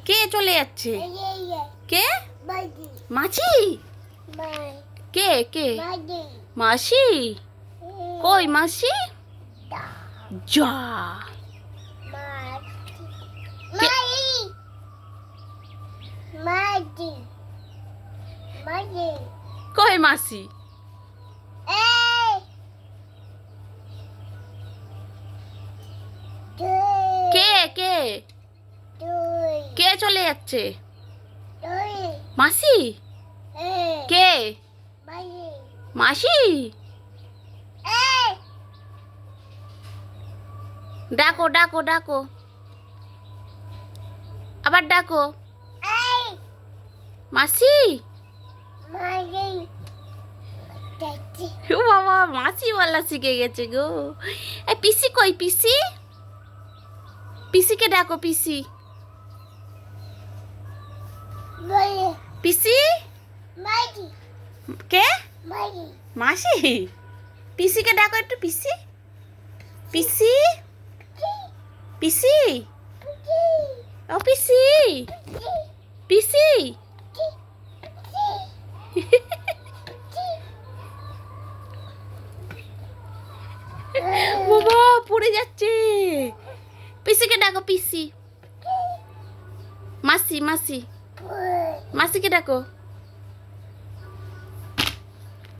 কে চলে যাচ্ছে? কে? মাছি? কে কে? মাসি? কই মাসি? যা কই মাসি? কে কে? কে চলে যাচ্ছে? মাসি? কে? মাসি? ডাকো ডাকো ডাকো, আবার ডাকো। মাসি? ও বাবা, মাসি বলা শিখে গেছে গো। এই পিসি কই? পিসি? পিসিকে ডাকো। পিসি? পিসি? কে? মাসি? পিসিকে ডাকো একটু। পিসি? পিসি? পিসি? ও পিসি? পিসি? বাবা পড়ে যাচ্ছে। পিসিকে ডাকো। পিসি? মাসি? মাসি? মাসিকে ডাকো।